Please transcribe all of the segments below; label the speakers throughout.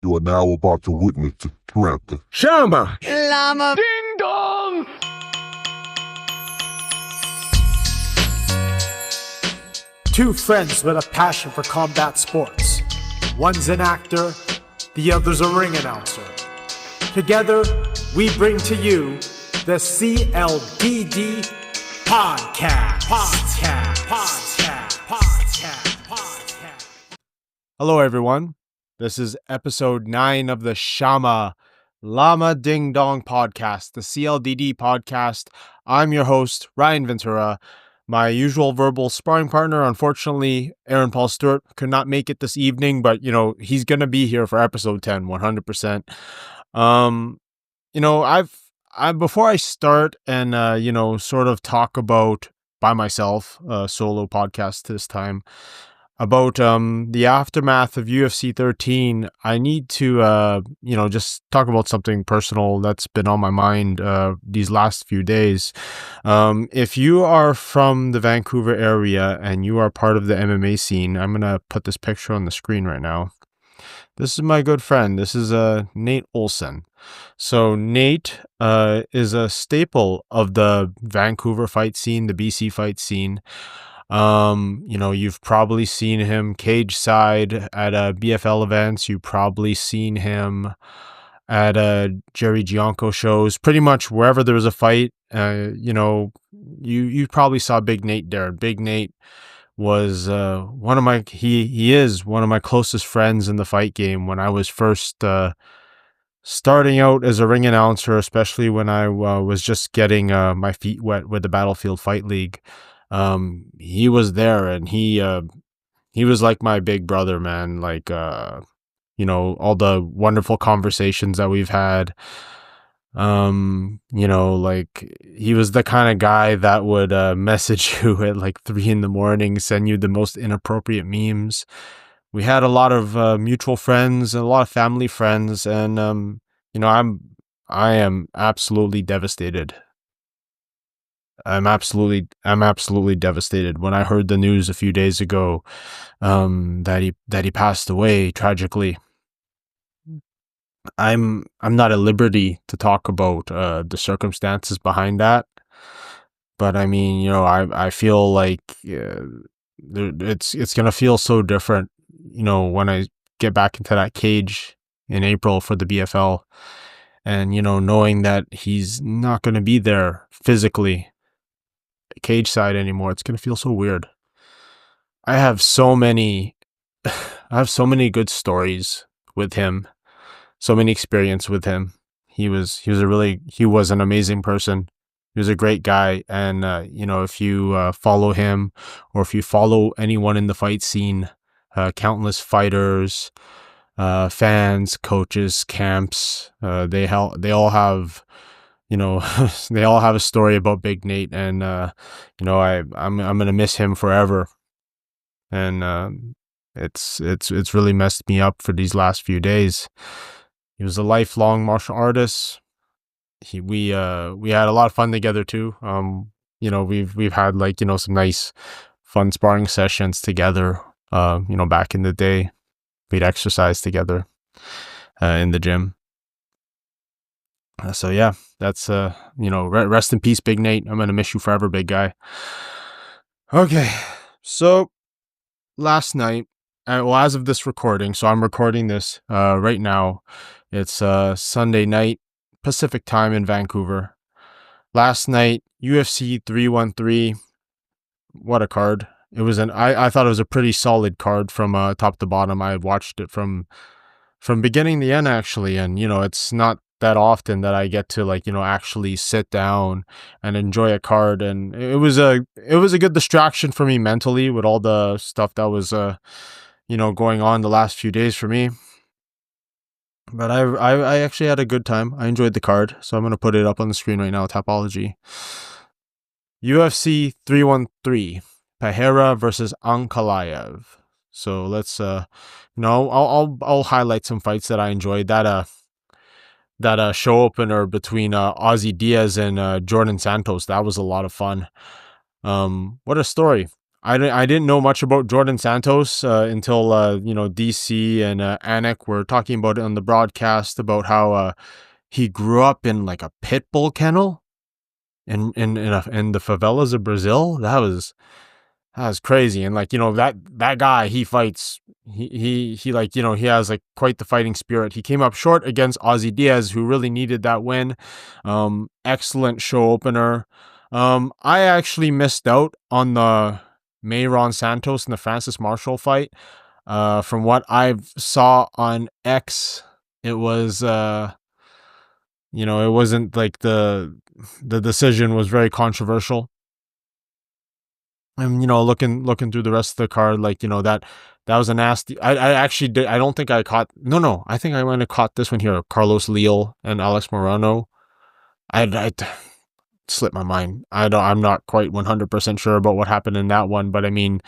Speaker 1: You are now about to witness the strength of
Speaker 2: Chama!
Speaker 3: Llama!
Speaker 2: Ding dong!
Speaker 4: Two friends with a passion for combat sports. One's an actor, the other's a ring announcer. Together, we bring to you the CLDD Podcast. Hello, everyone. This is episode 9 of the Chama, Llama Ding Dong Podcast, the CLDD Podcast. I'm your host, Ryan Ventura. My usual verbal sparring partner, unfortunately, Aaron Paul Stewart, could not make it this evening, but, he's going to be here for episode 10, 100%. Before I start and, sort of talk about, by myself, a solo podcast this time, about the aftermath of UFC 13, I need to, just talk about something personal that's been on my mind these last few days. If you are from the Vancouver area and you are part of the MMA scene, I'm going to put this picture on the screen right now. This is my good friend. This is Nate Olson. So Nate is a staple of the Vancouver fight scene, the BC fight scene. You've probably seen him cage side at BFL events. You've probably seen him at Jerry Gianco shows. Pretty much wherever there was a fight, you probably saw Big Nate there. Big Nate was he is one of my closest friends in the fight game when I was first starting out as a ring announcer, especially when I was just getting my feet wet with the Battlefield Fight League. He was there, and he was like my big brother, man. Like, all the wonderful conversations that we've had. Like, he was the kind of guy that would message you at like 3 a.m, send you the most inappropriate memes. We had a lot of mutual friends, a lot of family friends, and I am absolutely devastated. I'm absolutely devastated when I heard the news a few days ago that he passed away tragically. I'm not at liberty to talk about the circumstances behind that, but I mean, I feel like it's gonna feel so different, when I get back into that cage in April for the BFL, and knowing that he's not gonna be there physically cage side anymore. It's gonna feel so weird. I have so many good stories with him, so many experience with him. He was an amazing person. He was a great guy, and if you follow him, or if you follow anyone in the fight scene, countless fighters, fans, coaches, camps, they all have they all have a story about Big Nate, and I'm gonna miss him forever. And it's really messed me up for these last few days. He was a lifelong martial artist. We had a lot of fun together too. We've had some nice fun sparring sessions together. Back in the day, we'd exercise together in the gym. So yeah, that's rest in peace, Big Nate. I'm gonna miss you forever, big guy. Okay, so last night, as of this recording, so I'm recording this right now. It's Sunday night Pacific time in Vancouver. Last night, UFC 313. What a card! It was I thought it was a pretty solid card from top to bottom. I watched it from beginning to end, actually, and it's not that often that I get to actually sit down and enjoy a card, and it was a good distraction for me mentally with all the stuff that was going on the last few days for me. But I actually had a good time. I enjoyed the card, so I'm gonna put it up on the screen right now. Tapology. UFC 313, Pereira versus Ankalaev. So let's I'll highlight some fights that I enjoyed. That show opener between Ozzy Diaz and Jordan Santos, that was a lot of fun. What a story. I didn't know much about Jordan Santos until DC and Anik were talking about it on the broadcast about how he grew up in like a pit bull kennel in the favelas of Brazil. That was crazy. And like, that guy, he fights, he like, he has like quite the fighting spirit. He came up short against Ozzy Diaz, who really needed that win. Excellent show opener. I actually missed out on the Mayron Santos and the Francis Marshall fight. From what I saw on X, it was, it wasn't like the decision was very controversial. And looking through the rest of the card, like that was a nasty. I actually did. I don't think I caught. No. I think I might have caught this one here. Carlos Leal and Alex Morano. I slipped my mind. I'm not quite 100% sure about what happened in that one, but I mean,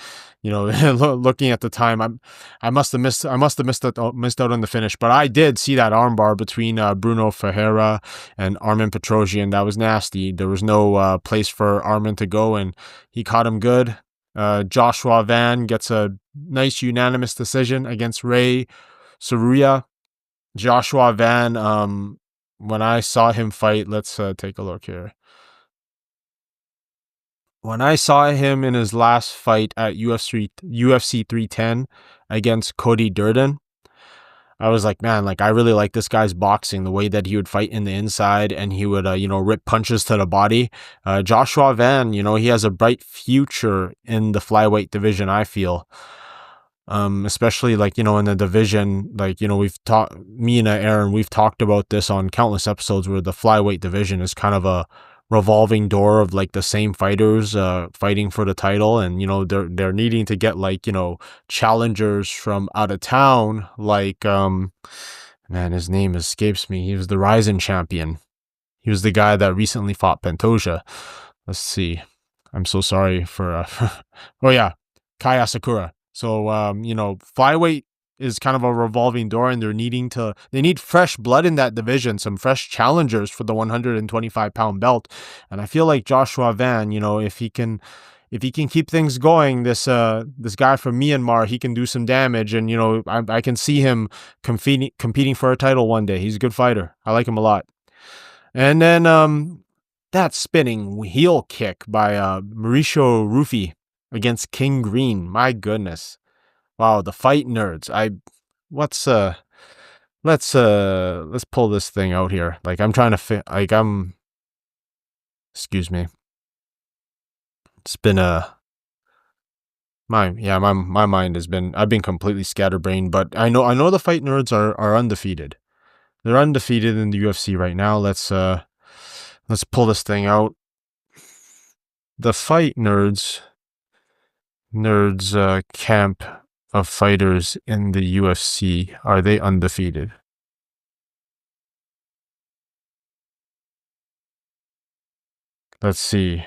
Speaker 4: looking at the time, I must have missed out on the finish, but I did see that armbar between Bruno Ferreira and Armin Petrosian. That was nasty. There was no place for Armin to go, and he caught him good. Joshua Van gets a nice unanimous decision against Ray Saruya. Joshua Van, when I saw him fight, let's take a look here. When I saw him in his last fight at UFC 310 against Cody Durden, I was like, man, like I really like this guy's boxing, the way that he would fight in the inside and he would, rip punches to the body. Joshua Van, he has a bright future in the flyweight division, I feel. Especially like, in the division, like, me and Aaron, we've talked about this on countless episodes where the flyweight division is kind of a revolving door of like the same fighters fighting for the title, and they're needing to get like challengers from out of town, like man, his name escapes me. He was the Ryzen champion. He was the guy that recently fought Pantoja. Let's see, I'm so sorry for oh yeah, Kai Asakura. So flyweight is kind of a revolving door, and they need fresh blood in that division, some fresh challengers for the 125-pound belt. And I feel like Joshua Van, if he can keep things going, this guy from Myanmar, he can do some damage, and I can see him competing for a title one day. He's a good fighter. I like him a lot. And then that spinning heel kick by Mauricio Rufy against King Green. My goodness. Wow, the fight nerds. Let's pull this thing out here. Like I'm trying to excuse me. It's been my mind has been, I've been completely scatterbrained, but I know the fight nerds are undefeated. They're undefeated in the UFC right now. Let's pull this thing out. The fight nerds camp of fighters in the UFC, are they undefeated? Let's see.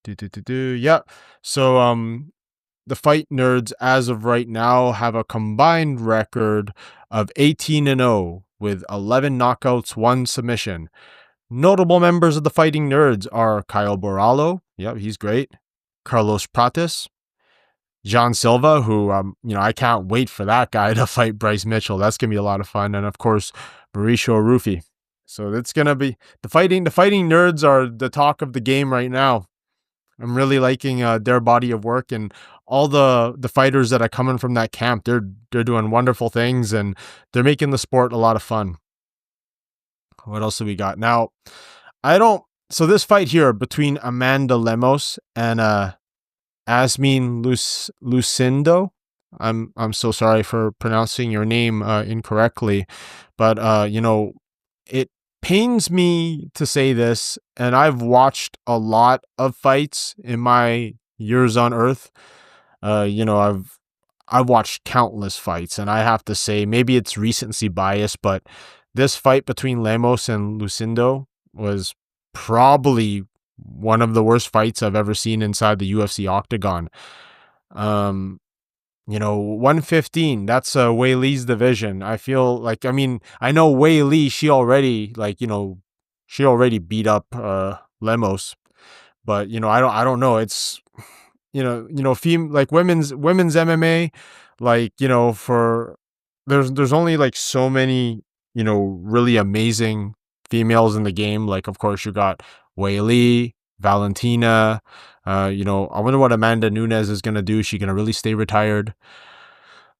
Speaker 4: Yeah. So the fight nerds as of right now have a combined record of 18-0 with 11 knockouts, 1 submission. Notable members of the fighting nerds are Kyle Borrallo. Yep, he's great. Carlos Prates. John Silva, who, I can't wait for that guy to fight Bryce Mitchell. That's going to be a lot of fun. And of course, Mauricio Rufy. So it's going to be the fighting nerds are the talk of the game right now. I'm really liking their body of work, and all the fighters that are coming from that camp. They're doing wonderful things, and they're making the sport a lot of fun. What else do we got? Now, so this fight here between Amanda Lemos and Asmin Lucindo. I'm so sorry for pronouncing your name incorrectly, but it pains me to say this, and I've watched a lot of fights in my years on Earth. I've watched countless fights, and I have to say, maybe it's recency bias, but this fight between Lemos and Lucindo was probably one of the worst fights I've ever seen inside the UFC octagon. 115, that's Wei Li's division. I feel like, I know Wei Li, she already beat up Lemos, but I don't know. like women's MMA, like, there's only like so many, really amazing females in the game. Like, of course, you got Wei Valentina. I wonder what Amanda Nunes is gonna do. Is she gonna really stay retired?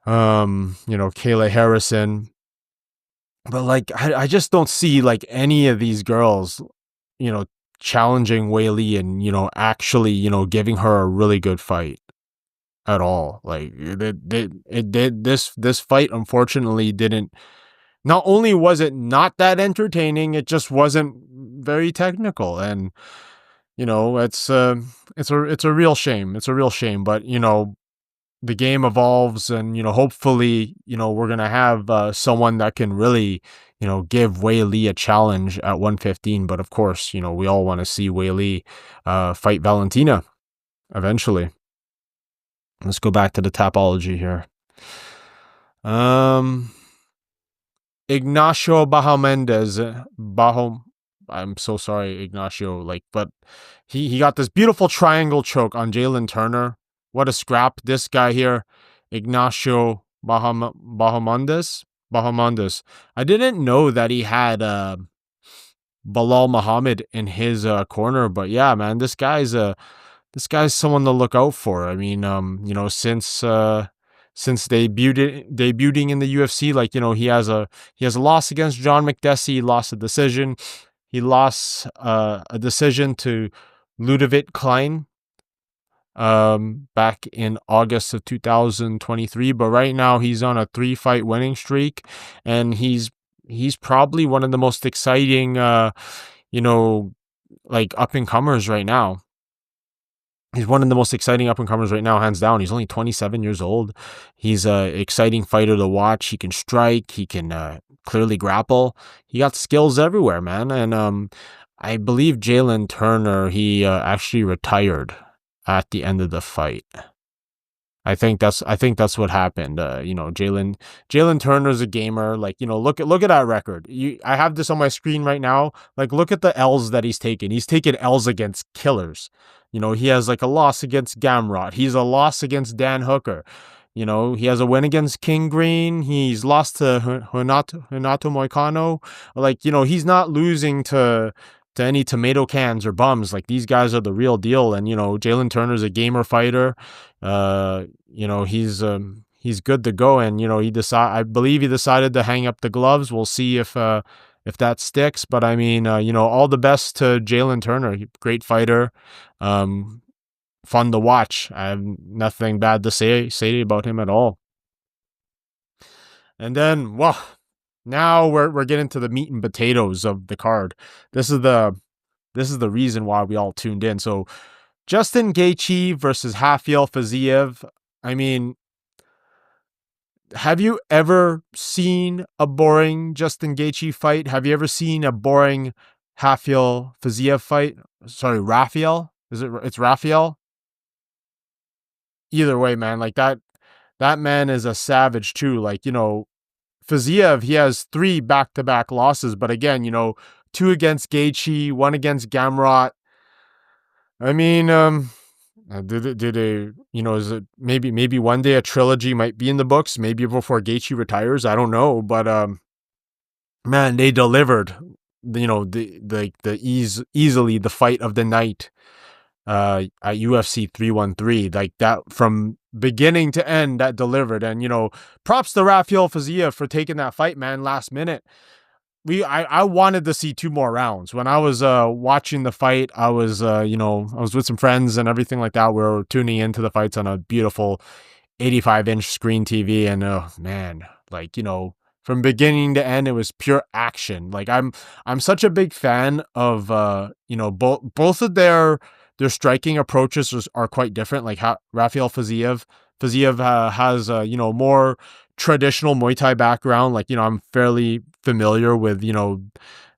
Speaker 4: Kayla Harrison. But like, I just don't see like any of these girls, you know, challenging Wei and, actually, giving her a really good fight at all. Like this fight, unfortunately, didn't. Not only was it not that entertaining, it just wasn't very technical, and it's a real shame. It's a real shame, but the game evolves, and hopefully we're gonna have someone that can really give Wei a challenge at 115. But of course, we all want to see Wei fight Valentina eventually. Let's go back to the Tapology here. Ignacio I'm so sorry, Ignacio. But he got this beautiful triangle choke on Jalen Turner. What a scrap. This guy here, Ignacio Bahamondes. I didn't know that he had Bilal Muhammad in his corner, but yeah, man, this guy's someone to look out for. I mean, since debuting in the UFC, like, he has a loss against John McDessie. He lost a decision. He lost a decision to Ludovic Klein back in August of 2023. But right now he's on a 3-fight winning streak, and he's probably one of the most exciting, like up and comers right now. He's one of the most exciting up-and-comers right now, hands down. He's only 27 years old. He's an exciting fighter to watch. He can strike. He can clearly grapple. He got skills everywhere, man. And I believe Jalen Turner, he actually retired at the end of the fight. I think that's what happened. Jalen Turner's a gamer. Like, look at that record. I have this on my screen right now. Like, look at the L's that he's taken. He's taken L's against killers. He has like a loss against Gamrot. He's a loss against Dan Hooker. He has a win against King Green. He's lost to Renato Moicano. Like, he's not losing to any tomato cans or bums. Like, these guys are the real deal. And, Jalen Turner's a gamer fighter. He's good to go. And, I believe he decided to hang up the gloves. We'll see if that sticks. But I mean, all the best to Jalen Turner. Great fighter. Fun to watch. I have nothing bad to say about him at all. And then, well, now we're getting to the meat and potatoes of the card. This is the reason why we all tuned in. So, Justin Gaethje versus Rafael Fiziev. I mean, have you ever seen a boring Justin Gaethje fight? Have you ever seen a boring Rafael Fiziev fight? Sorry, Rafael? It's Rafael? Either way, man, like that man is a savage too. Like, Fiziev, he has 3 back-to-back losses, but again, 2 against Gaethje, 1 against Gamrot. I mean, is it maybe one day a trilogy might be in the books, maybe before Gaethje retires? I don't know, but man, they delivered. Easily the fight of the night at UFC 313, like that from beginning to end, that delivered. And props to Rafael Fiziev for taking that fight, man, last minute. I wanted to see 2 more rounds. When I was watching the fight, I was I was with some friends and everything like that. We were tuning into the fights on a beautiful 85-inch screen TV, and man, like, from beginning to end, it was pure action. Like, I'm such a big fan of both of their striking approaches are quite different. Like, Rafael Fiziev has more traditional Muay Thai background. Like, I'm fairly familiar with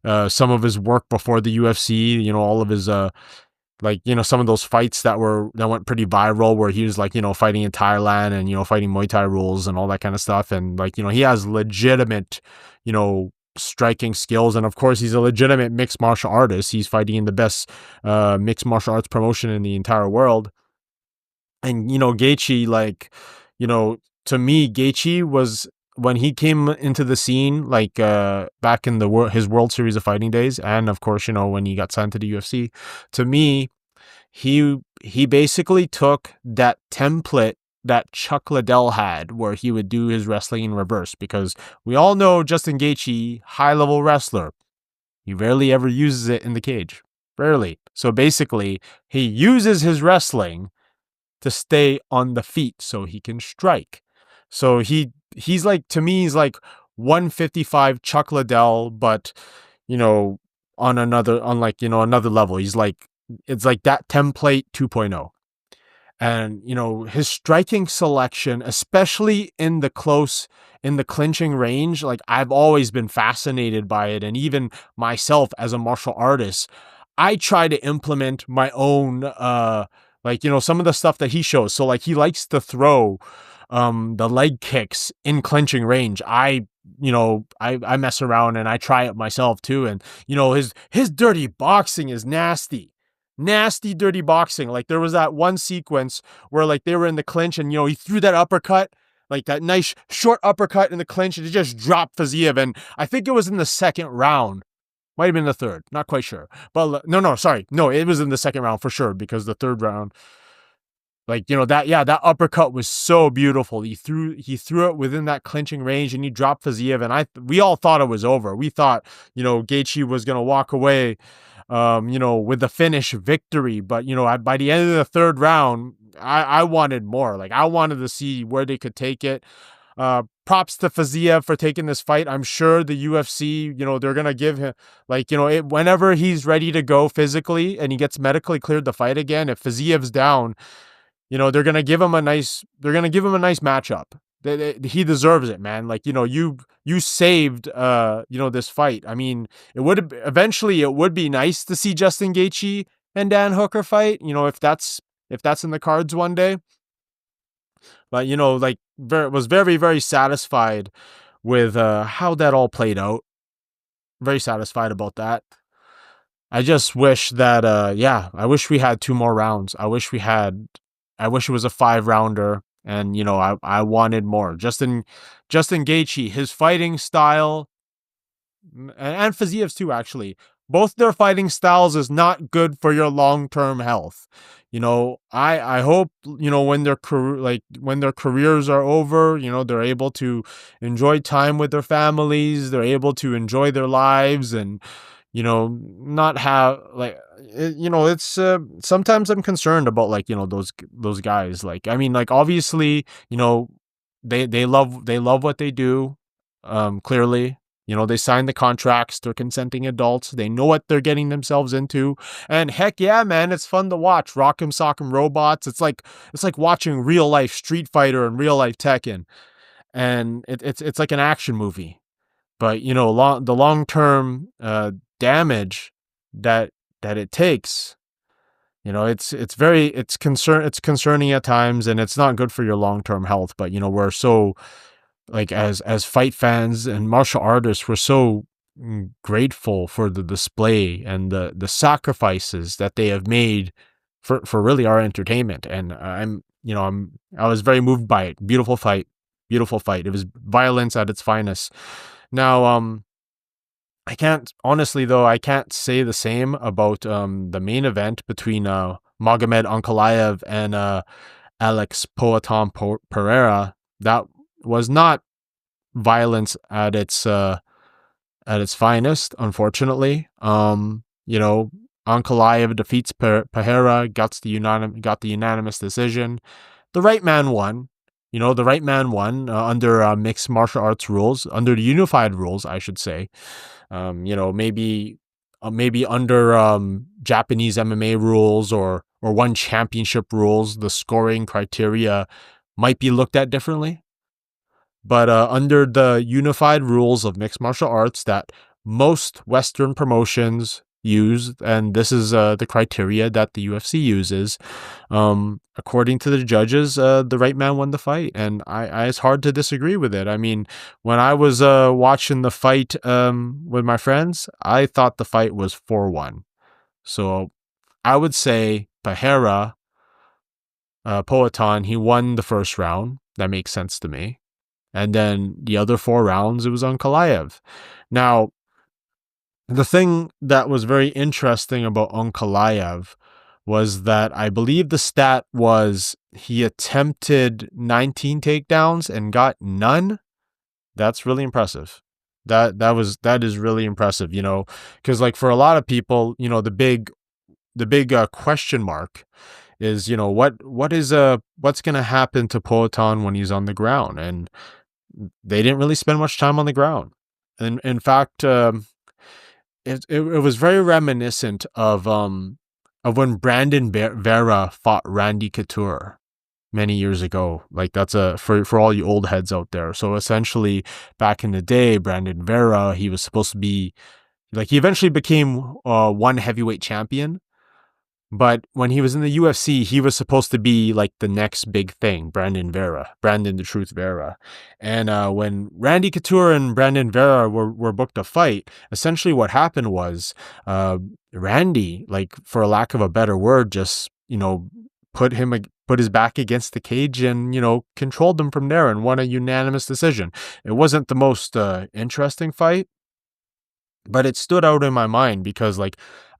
Speaker 4: some of his work before the UFC. All of his some of those fights that went pretty viral, where he was like fighting in Thailand and fighting Muay Thai rules and all that kind of stuff. And like he has legitimate striking skills, and of course he's a legitimate mixed martial artist. He's fighting in the best mixed martial arts promotion in the entire world. And, Gaethje, like, to me, Gaethje was, when he came into the scene, like, back in his World Series of Fighting days, and of course, when he got signed to the UFC, to me, he basically took that template that Chuck Liddell had, where he would do his wrestling in reverse, because we all know Justin Gaethje, high-level wrestler. He rarely ever uses it in the cage. Rarely. So basically, he uses his wrestling to stay on the feet so he can strike. So he's like, to me, he's like 155 Chuck Liddell, but on another level. He's like, it's like that template 2.0. And his striking selection, especially in the clinching range, like, I've always been fascinated by it. And even myself as a martial artist, I try to implement my own, some of the stuff that he shows. So like, he likes to throw the leg kicks in clinching range. I mess around and I try it myself too. And his dirty boxing is nasty. Nasty, dirty boxing. Like, there was that one sequence where, like, they were in the clinch and, he threw that uppercut, like that nice short uppercut in the clinch, and it just dropped Fiziev. And I think it was in the second round. Might have been the third. Not quite sure. But no, sorry. No, it was in the second round for sure, because the third round, like, that uppercut was so beautiful. He threw it within that clinching range, and he dropped Fiziev, and we all thought it was over. We thought, Gaethje was going to walk away, with the finish victory. But, by the end of the third round, I wanted more. Like, I wanted to see where they could take it. Props to Fiziev for taking this fight. I'm sure the UFC, they're going to give him, like, whenever he's ready to go physically and he gets medically cleared to fight again, if Fiziev's down, they're going to give him a nice matchup. He deserves it, man. Like, you saved, this fight. I mean, it would be nice to see Justin Gaethje and Dan Hooker fight, if that's in the cards one day. But, was very, very satisfied with how that all played out. Very satisfied about that. I just wish that, I wish we had 2 more rounds. I wish it was a 5-rounder, and, I wanted more. Justin Gaethje, his fighting style, and Fiziev's too, actually, both their fighting styles is not good for your long-term health. I hope, when their careers are over, they're able to enjoy time with their families, they're able to enjoy their lives, and, not have, like, it's, sometimes I'm concerned about, like, those guys. Like, I mean, like, obviously, they love what they do. Clearly, they signed the contracts, they're consenting adults, they know what they're getting themselves into. And heck yeah, man, it's fun to watch Rock'em Sock'em Robots. It's like watching real life Street Fighter and real life Tekken. And it's like an action movie. But, the long-term damage that it takes, it's concerning at times, and it's not good for your long-term health. But, we're so, like, as fight fans and martial artists, we're so grateful for the display and the sacrifices that they have made for really our entertainment. And I was very moved by it. Beautiful fight. It was violence at its finest. Now, I can't say the same about the main event between Magomed Ankalaev and Alex Poatan Pereira. That was not violence at its finest, unfortunately. Ankalaev defeats Pereira, got the unanimous decision. The right man won. Under mixed martial arts rules, under the unified rules, I should say. Maybe under Japanese MMA rules or one championship rules, the scoring criteria might be looked at differently. But under the unified rules of mixed martial arts that most Western promotions use, and this is the criteria that the UFC uses, according to the judges, the right man won the fight. And it's hard to disagree with it. I mean, when I was watching the fight with my friends, I thought the fight was 4-1. So I would say Pereira Poatan, he won the first round. That makes sense to me. And then the other 4 rounds, it was Ankalaev. Now, the thing that was very interesting about Ankalaev was that I believe the stat was he attempted 19 takedowns and got none. That's really impressive. That is really impressive, because like for a lot of people, the big question mark is, what's going to happen to Poatan when he's on the ground? And they didn't really spend much time on the ground. And in fact, it was very reminiscent of when Brandon Vera fought Randy Couture many years ago. Like that's for all you old heads out there. So essentially, back in the day, Brandon Vera, he was supposed to be he eventually became one heavyweight champion. But when he was in the UFC, he was supposed to be like the next big thing, Brandon the Truth Vera. And when Randy Couture and Brandon Vera were booked to fight, essentially what happened was Randy, like for a lack of a better word, just, put his back against the cage and, controlled him from there and won a unanimous decision. It wasn't the most interesting fight, but it stood out in my mind because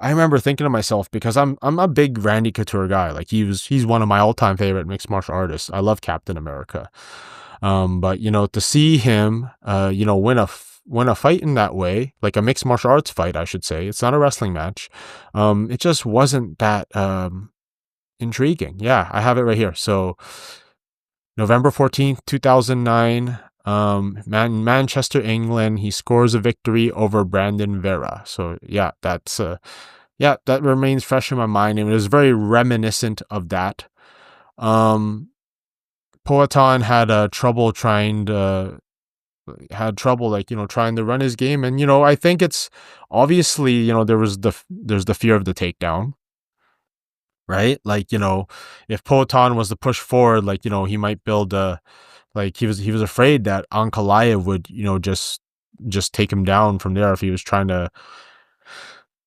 Speaker 4: I remember thinking to myself, because I'm a big Randy Couture guy. Like he's one of my all-time favorite mixed martial artists. I love Captain America. But to see him win a fight in that way, like a mixed martial arts fight, I should say. It's not a wrestling match. It just wasn't that intriguing. Yeah, I have it right here. So November 14th, 2009, Manchester, England, he scores a victory over Brandon Vera. So yeah, that remains fresh in my mind, and it was very reminiscent of that. Poatan had trouble trying to run his game, and I think it's obviously there's the fear of the takedown, right? If Poatan was to push forward, he might build he was afraid that Ankalaev would, just take him down from there if he was trying to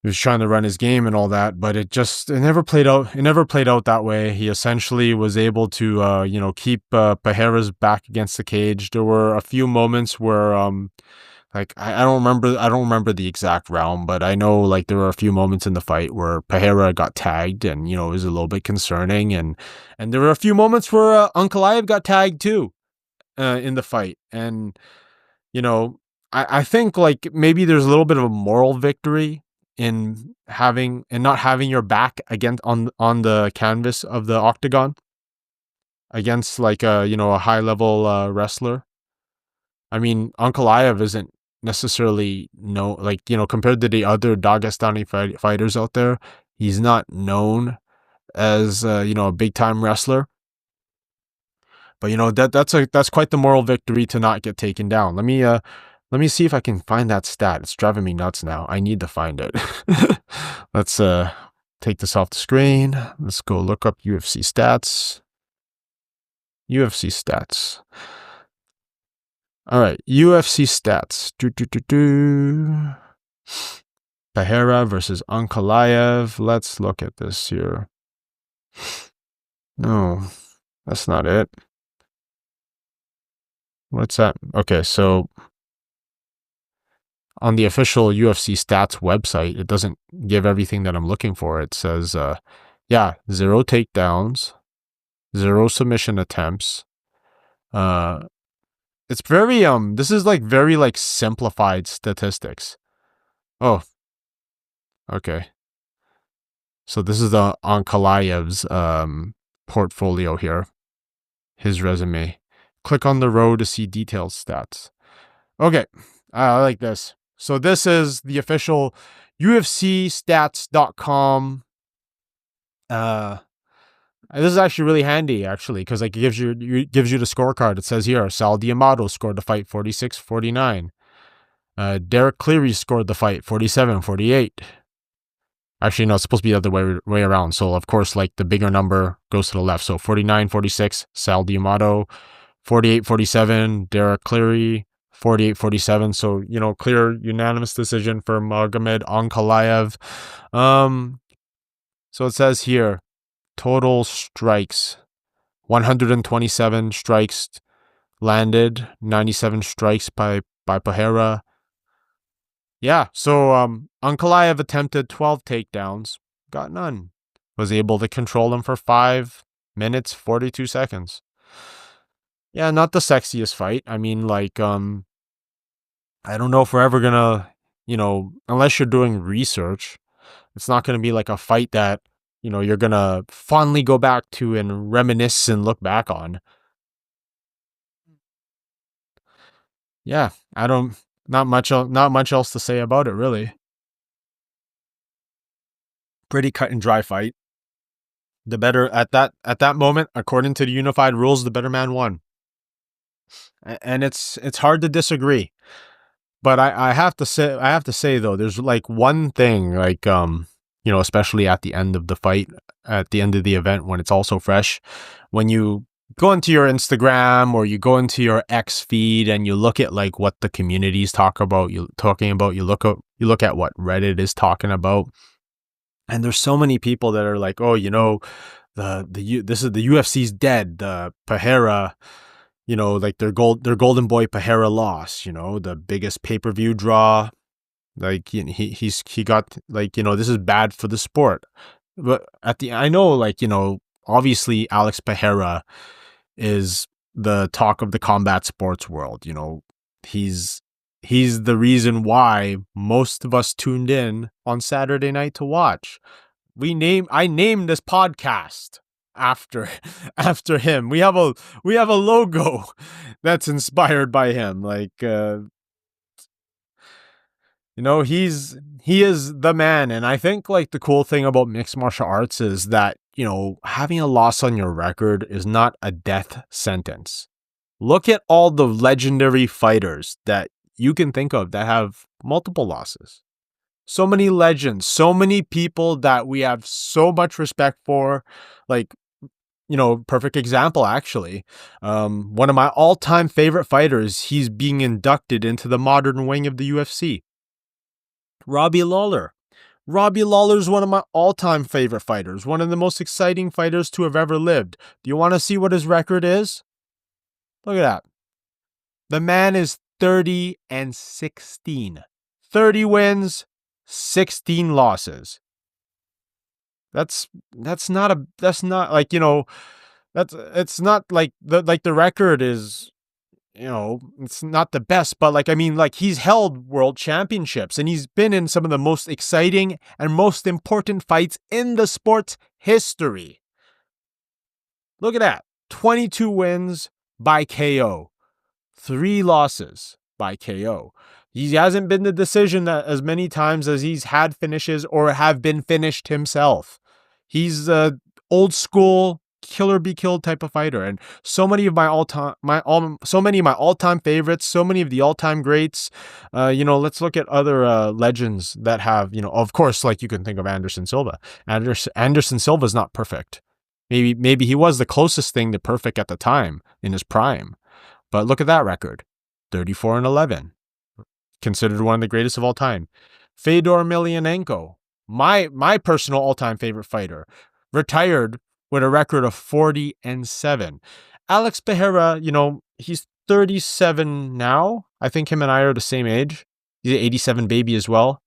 Speaker 4: run his game and all that. But it never played out. It never played out that way. He essentially was able to, keep Pereira's back against the cage. There were a few moments where, I don't remember the exact round, but I know there were a few moments in the fight where Pereira got tagged, and it was a little bit concerning, and there were a few moments where Ankalaev got tagged too. In the fight, and I think maybe there's a little bit of a moral victory in not having your back against on the canvas of the octagon against a high level wrestler. I mean, Ankalaev isn't necessarily compared to the other Dagestani fighters out there, he's not known as a big time wrestler. But that's quite the moral victory to not get taken down. Let me see if I can find that stat. It's driving me nuts now. I need to find it. Let's take this off the screen. Let's go look up UFC stats. UFC stats. All right, UFC stats. Pereira versus Ankalaev. Let's look at this here. No, that's not it. What's that? Okay, so on the official UFC stats website, it doesn't give everything that I'm looking for. It says, 0 takedowns, 0 submission attempts. It's very, this is very simplified statistics. Oh, okay. So this is the Ankalaev's portfolio here, his resume. Click on the row to see detailed stats. Okay, I like this. So this is the official UFCstats.com. This is actually really handy, because it gives you the scorecard. It says here, Sal D'Amato scored the fight 46-49. Derek Cleary scored the fight 47-48. Actually, no, it's supposed to be the other way around. So of course, the bigger number goes to the left. So 49-46, Sal D'Amato. 48-47, Derek Cleary. 48-47. So, clear unanimous decision for Magomed Ankalaev. So it says here, total strikes. 127 strikes landed, 97 strikes by Pereira. Yeah, so Ankalaev attempted 12 takedowns, got none. Was able to control him for 5 minutes, 42 seconds. Yeah, not the sexiest fight. I mean, like, I don't know if we're ever gonna, unless you're doing research, it's not gonna be like a fight that, you're gonna fondly go back to and reminisce and look back on. Yeah, not much else to say about it, really. Pretty cut and dry fight. The better at that moment, according to the unified rules, the better man won. And it's hard to disagree. But I have to say though, there's like one thing, like especially at the end of the fight, at the end of the event, when it's also fresh, when you go into your Instagram or you go into your X feed and you look at like what the communities talking about, you look at what Reddit is talking about, and there's so many people that are like, oh, this is the UFC's dead, the Pereira, like their golden boy Pereira loss, the biggest pay-per-view draw, like he got, like, this is bad for the sport. But I know, like, obviously Alex Pereira is the talk of the combat sports world. He's the reason why most of us tuned in on Saturday night to watch. I named this podcast after him. We have a logo that's inspired by him. Like, he is the man. And I think, like, the cool thing about mixed martial arts is that, having a loss on your record is not a death sentence. Look at all the legendary fighters that you can think of that have multiple losses. So many legends, so many people that we have so much respect for. Like, perfect example, actually. One of my all-time favorite fighters, he's being inducted into the modern wing of the UFC. Robbie Lawler. Robbie Lawler is one of my all-time favorite fighters, one of the most exciting fighters to have ever lived. Do you want to see what his record is? Look at that. The man is 30-16. 30 wins, 16 losses. It's not like the record is, it's not the best, but like, I mean, like, he's held world championships and he's been in some of the most exciting and most important fights in the sport's history. Look at that. 22 wins by KO. 3 losses by KO. He hasn't been the decision as many times as he's had finishes or have been finished himself. He's a old school killer be killed type of fighter, and so many of my all-time favorites, so many of the all-time greats. Let's look at other legends that have, of course, like, you can think of Anderson Silva. Anderson Silva is not perfect. Maybe he was the closest thing to perfect at the time in his prime, but look at that record, 34-11, considered one of the greatest of all time. Fedor Emelianenko, my personal all-time favorite fighter, retired with a record of 40-7. Alex Pereira, he's 37 now. I think him and I are the same age. He's an 87 baby as well.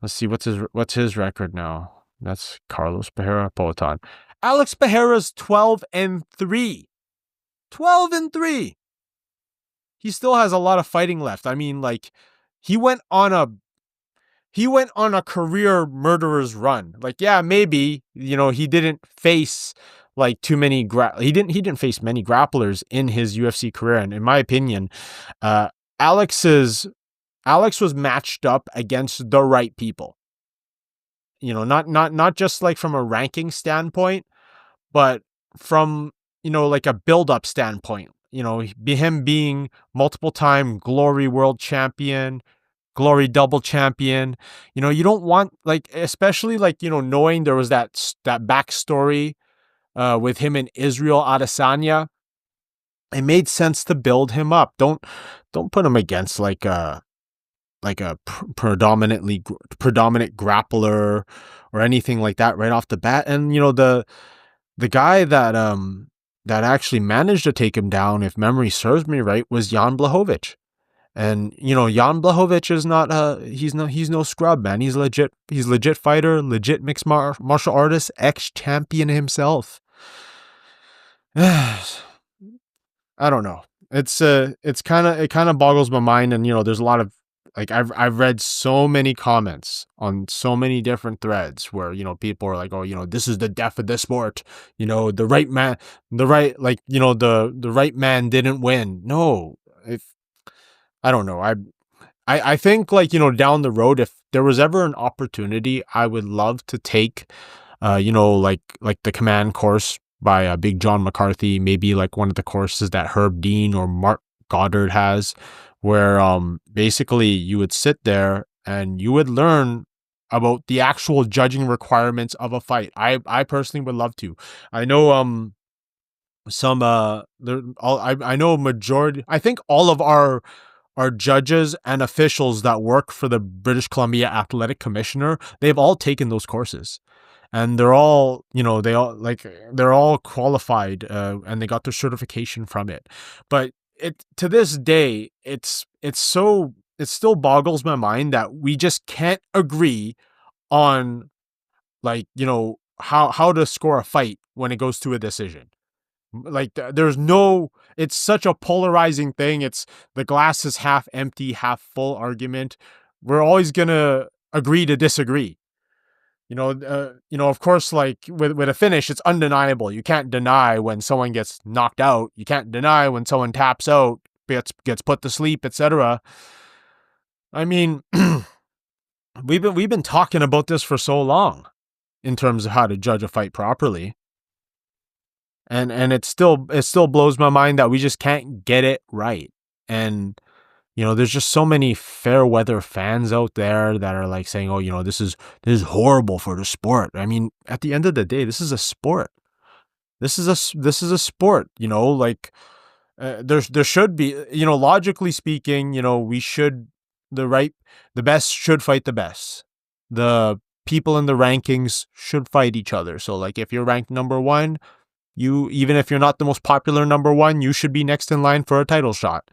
Speaker 4: Let's see, what's his record now? That's Carlos Pereira Poatan. Alex Pereira's 12-3. 12-3. He still has a lot of fighting left. I mean, like, he went on a career murderer's run. Like, yeah, maybe, he didn't face like too many he didn't face many grapplers in his UFC career. And in my opinion, Alex was matched up against the right people. Not just like from a ranking standpoint, but from, like a build-up standpoint. Him being multiple time Glory world champion, Glory double champion. You don't want, like, especially like, knowing there was that backstory with him and Israel Adesanya. It made sense to build him up. Don't put him against like a predominant grappler or anything like that right off the bat. And the guy that that actually managed to take him down, if memory serves me right, was Jan Blachowicz. And, Jan Blachowicz is not, he's no scrub, man. He's legit fighter, legit mixed martial artist, ex-champion himself. I don't know. It kind of boggles my mind. And, there's a lot of, like, I've read so many comments on so many different threads where, people are like, oh, this is the death of the sport. The right man, the right man didn't win. No, I don't know. I think, like, down the road, if there was ever an opportunity, I would love to take, like the command course by Big John McCarthy, maybe like one of the courses that Herb Dean or Mark Goddard has, where basically you would sit there and you would learn about the actual judging requirements of a fight. I personally would love to. I know I know majority, I think all of our judges and officials that work for the British Columbia Athletic Commissioner, they've all taken those courses. And they're all, they're all qualified, and they got their certification from it. But to this day, it still boggles my mind that we just can't agree on, like, how to score a fight when it goes to a decision. Like, it's such a polarizing thing. It's the glass is half empty, half full argument. We're always gonna agree to disagree. Of course, like with a finish, it's undeniable. You can't deny when someone gets knocked out. You can't deny when someone taps out, gets put to sleep, etc. I mean, we've been talking about this for so long in terms of how to judge a fight properly. And it still blows my mind that we just can't get it right. And there's just so many fair weather fans out there that are like saying, oh, this is horrible for the sport. I mean, at the end of the day, this is a sport. This is a sport, like, there should be, logically speaking, the best should fight the best. The people in the rankings should fight each other. So, like, if you're ranked number 1, even if you're not the most popular number 1, you should be next in line for a title shot.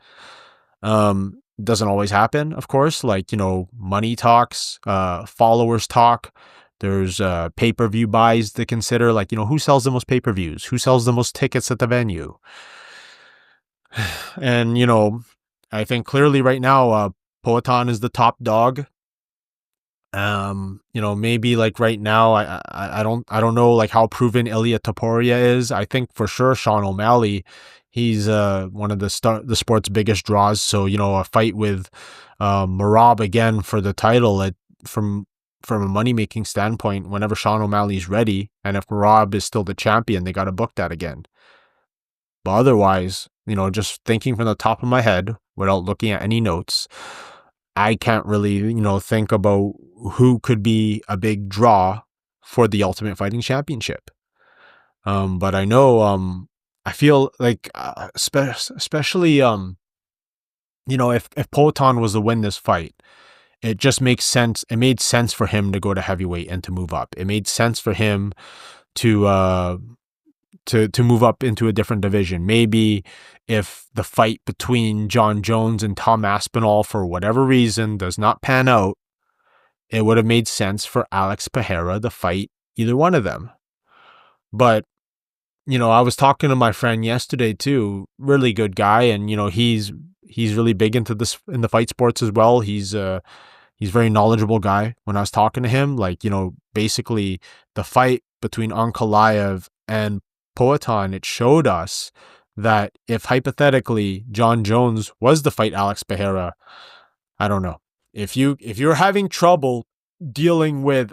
Speaker 4: Doesn't always happen, of course. Like, money talks, followers talk. There's pay-per-view buys to consider. Like, who sells the most pay-per-views? Who sells the most tickets at the venue? And, I think clearly right now, Poatan is the top dog. Maybe like right now, I don't know like how proven Ilya Topuria is. I think for sure Sean O'Malley, he's one of the sport's biggest draws. So, a fight with Merab again for the title, from a money-making standpoint, whenever Sean O'Malley's ready, and if Merab is still the champion, they got to book that again. But otherwise, just thinking from the top of my head without looking at any notes, I can't really, think about who could be a big draw for the Ultimate Fighting Championship. But I know, I feel like, especially, if Poatan was to win this fight, it just makes sense. It made sense for him to go to heavyweight and to move up. It made sense for him to move up into a different division. Maybe if the fight between John Jones and Tom Aspinall, for whatever reason, does not pan out, it would have made sense for Alex Pereira to fight either one of them. But, I was talking to my friend yesterday too, really good guy. And, he's really big into this, in the fight sports as well. He's a very knowledgeable guy. When I was talking to him, like, basically the fight between Ankalaev and Poatan, it showed us that if hypothetically John Jones was to fight Alex Pereira, I don't know. If you're having trouble dealing with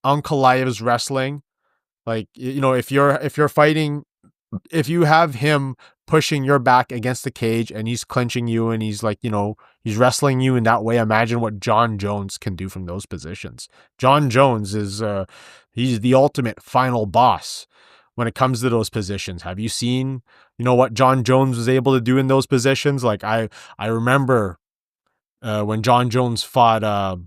Speaker 4: Ankalaev's wrestling, like, if you're fighting, if you have him pushing your back against the cage and he's clinching you and he's like, he's wrestling you in that way, imagine what John Jones can do from those positions. John Jones is he's the ultimate final boss when it comes to those positions. Have you seen, what John Jones was able to do in those positions? Like, I remember when John Jones fought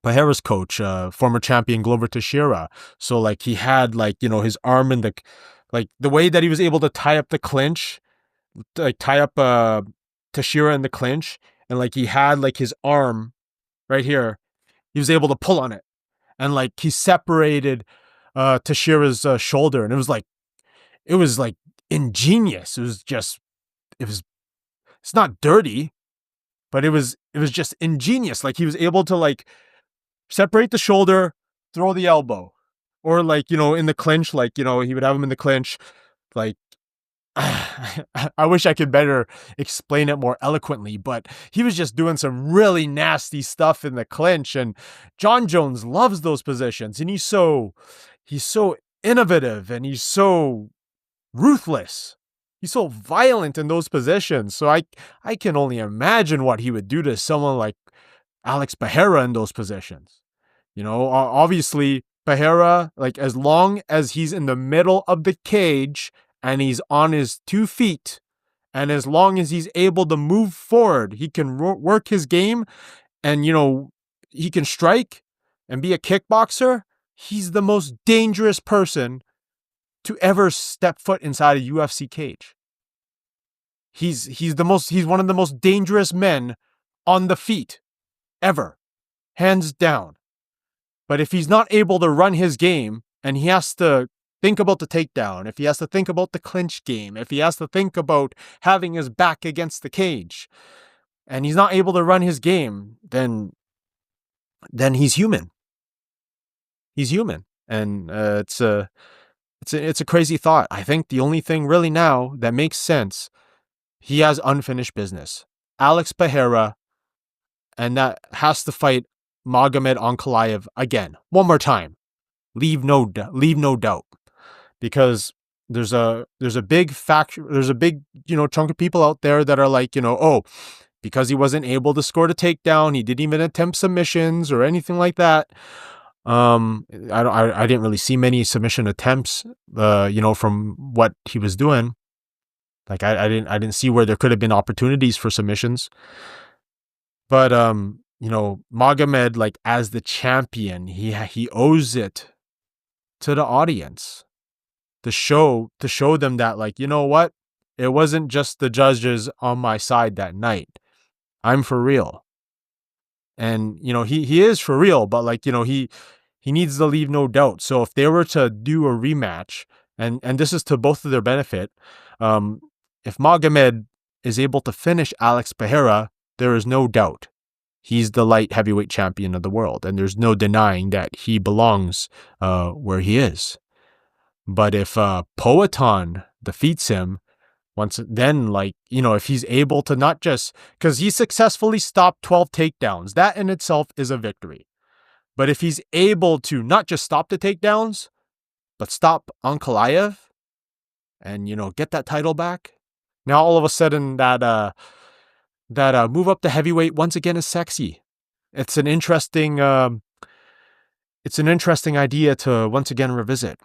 Speaker 4: Pereira's coach, former champion Glover Teixeira. So, like, he had, like, his arm in the, Like the way that he was able to tie up the clinch, like tie up Teixeira in the clinch, and like he had like his arm right here. He was able to pull on it, and like he separated Teixeira's shoulder, and it was like ingenious. It's not dirty, but it was just ingenious. Like he was able to like separate the shoulder, throw the elbow, or like, in the clinch, like, he would have him in the clinch. Like, I wish I could better explain it more eloquently, but he was just doing some really nasty stuff in the clinch, and Jon Jones loves those positions, and he's so innovative, and he's so ruthless. He's so violent in those positions. So I can only imagine what he would do to someone like Alex Pereira in those positions. Obviously Pereira, like as long as he's in the middle of the cage and he's on his 2 feet, and as long as he's able to move forward, he can work his game, and, he can strike and be a kickboxer. He's the most dangerous person to ever step foot inside a UFC cage. He's one of the most dangerous men on the feet ever, hands down. But if he's not able to run his game, and he has to think about the takedown, if he has to think about the clinch game, if he has to think about having his back against the cage, and he's not able to run his game, then he's human. He's human. And it's a crazy thought. I think the only thing really now that makes sense, he has unfinished business. Alex Pereira, and that has to fight Magomed Ankalaev again, one more time. Leave no doubt, because there's a big chunk of people out there that are like, because he wasn't able to score the takedown, he didn't even attempt submissions or anything like that. I didn't really see many submission attempts, from what he was doing. Like I didn't see where there could have been opportunities for submissions. But Magomed, like as the champion, he owes it to the audience to show them that, like, you know what? It wasn't just the judges on my side that night. I'm for real. And, he is for real, but like, he needs to leave no doubt. So if they were to do a rematch, and this is to both of their benefit, if Magomed is able to finish Alex Pereira, there is no doubt he's the light heavyweight champion of the world, and there's no denying that he belongs where he is. But if Poatan defeats him, if he's able to not just, because he successfully stopped 12 takedowns, that in itself is a victory. But if he's able to not just stop the takedowns, but stop Ankalaev and, get that title back, now all of a sudden that move up to heavyweight once again is sexy. It's an interesting idea to once again revisit.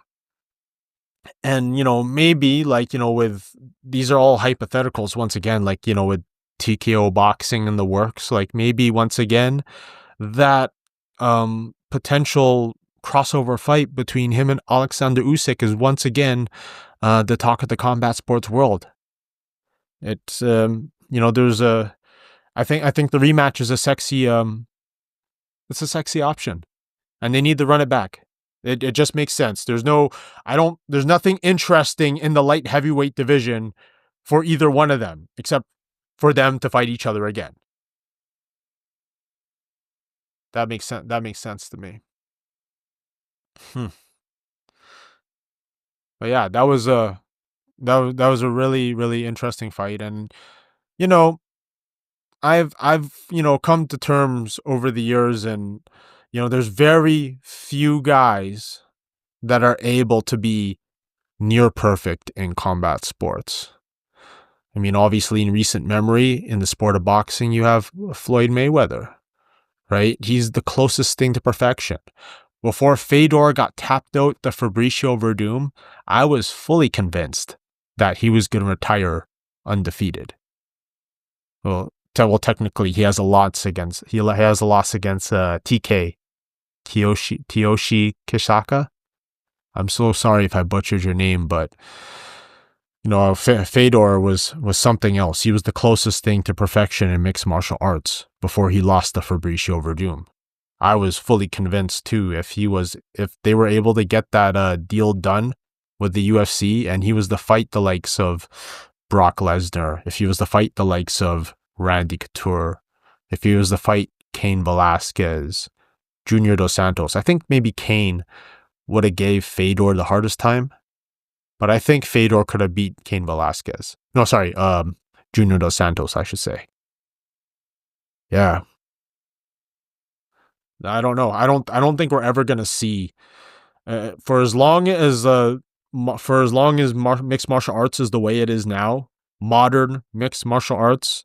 Speaker 4: And, maybe with, these are all hypotheticals once again, with TKO boxing in the works, like maybe once again that potential crossover fight between him and Alexander Usyk is once again the talk of the combat sports world. It's there's I think the rematch is a sexy it's a sexy option, and they need to run it back. It just makes sense. There's nothing interesting in the light heavyweight division for either one of them except for them to fight each other again. That makes sense to me. But yeah, that was a really, really interesting fight. And I've come to terms over the years, and there's very few guys that are able to be near perfect in combat sports. I mean, obviously in recent memory in the sport of boxing, you have Floyd Mayweather, right? He's the closest thing to perfection. Before Fedor got tapped out to Fabricio Verdum, I was fully convinced that he was going to retire undefeated. Well, technically, he has a loss against TK Kiyoshi Kisaka. I'm so sorry if I butchered your name, but Fedor was something else. He was the closest thing to perfection in mixed martial arts before he lost to Fabricio Verdum. I was fully convinced too, if they were able to get that deal done with the UFC, and he was to fight the likes of Brock Lesnar, if he was to fight the likes of Randy Couture, if he was to fight Cain Velasquez, Junior Dos Santos, I think maybe Cain would have gave Fedor the hardest time. But I think Fedor could have beat Cain Velasquez. No, sorry, Junior Dos Santos, I should say. Yeah. I don't know. I don't think we're ever gonna see, for as long as mixed martial arts is the way it is now, modern mixed martial arts,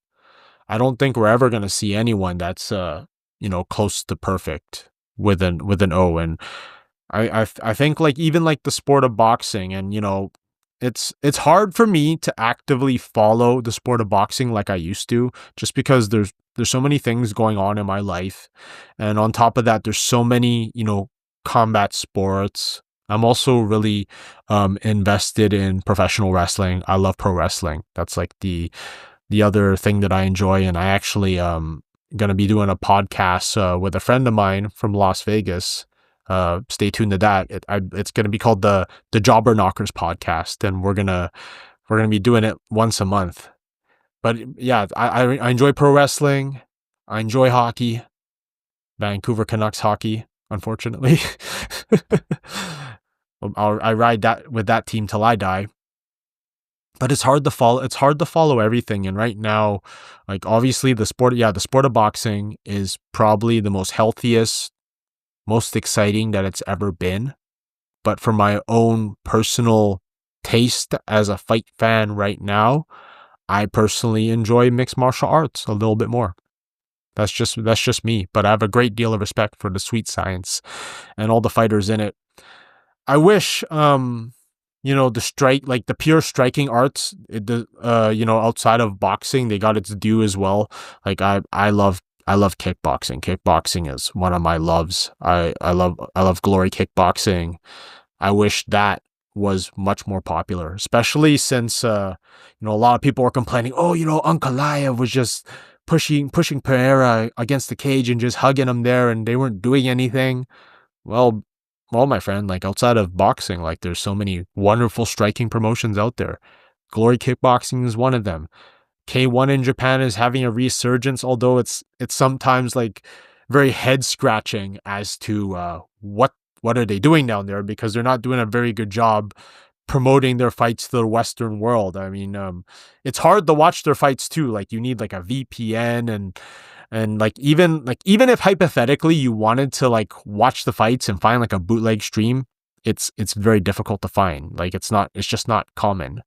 Speaker 4: I don't think we're ever gonna see anyone that's close to perfect with an O. And I think like even like the sport of boxing, and it's hard for me to actively follow the sport of boxing like I used to, just because there's so many things going on in my life, and on top of that there's so many combat sports. I'm also really invested in professional wrestling. I love pro wrestling. That's like the other thing that I enjoy, and I actually going to be doing a podcast with a friend of mine from Las Vegas. Stay tuned to that. It's going to be called the Jobber Knockers podcast, and we're gonna be doing it once a month. But yeah, I enjoy pro wrestling. I enjoy hockey, Vancouver Canucks hockey. Unfortunately, I ride that with that team till I die. But it's hard to follow. It's hard to follow everything. And right now, like obviously the sport of boxing is probably the most healthiest, most exciting that it's ever been. But for my own personal taste as a fight fan right now, I personally enjoy mixed martial arts a little bit more. That's just me. But I have a great deal of respect for the sweet science and all the fighters in it. I wish the pure striking arts, outside of boxing, they got its due as well. Like I love kickboxing. Kickboxing is one of my loves. I love glory kickboxing. I wish that was much more popular, especially since a lot of people were complaining, Ankalaev was just pushing Pereira against the cage and just hugging him there, and they weren't doing anything. Well, my friend, like outside of boxing, like there's so many wonderful striking promotions out there. Glory Kickboxing is one of them. K1 in Japan is having a resurgence, although it's sometimes like very head scratching as to what are they doing down there, because they're not doing a very good job promoting their fights to the Western world. I mean, it's hard to watch their fights too. Like you need like a VPN, and like even if hypothetically you wanted to like watch the fights and find like a bootleg stream, it's very difficult to find. Like it's just not common.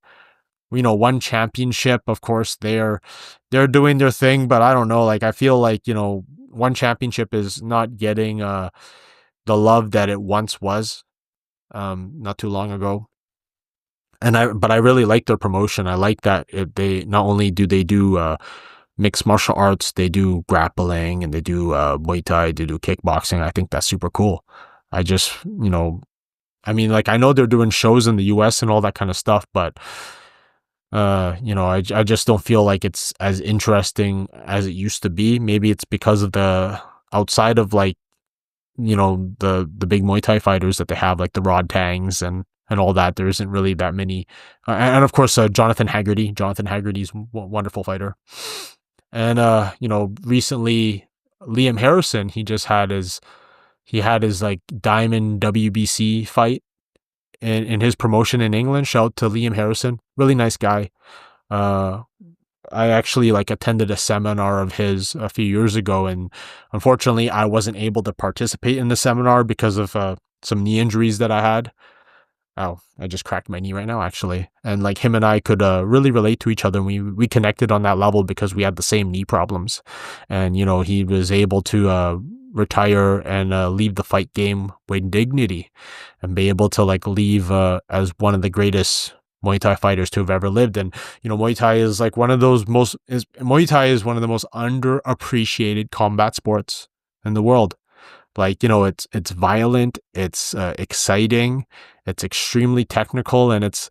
Speaker 4: One Championship, of course, they're doing their thing, but I don't know. Like I feel like One Championship is not getting the love that it once was, not too long ago. But I really like their promotion. I like that they not only do they do mixed martial arts, they do grappling, and they do Muay Thai, they do kickboxing. I think that's super cool. I just I mean, like I know they're doing shows in the US and all that kind of stuff, but I just don't feel like it's as interesting as it used to be. Maybe it's because of the outside of like the big Muay Thai fighters that they have, like the Rod Tangs and all that. There isn't really that many, and of course Jonathan Haggerty. Jonathan Haggerty's a wonderful fighter, and recently Liam Harrison, he had his like Diamond WBC fight in his promotion in England. Shout out to Liam Harrison, really nice guy. I actually like attended a seminar of his a few years ago, and unfortunately I wasn't able to participate in the seminar because of some knee injuries that I had. Oh, I just cracked my knee right now, actually. And like him and I could really relate to each other. And we connected on that level because we had the same knee problems. And, he was able to retire and leave the fight game with dignity and be able to like leave as one of the greatest Muay Thai fighters to have ever lived. And, Muay Thai is like Muay Thai is one of the most underappreciated combat sports in the world. Like, it's violent, it's exciting, It's extremely technical, and it's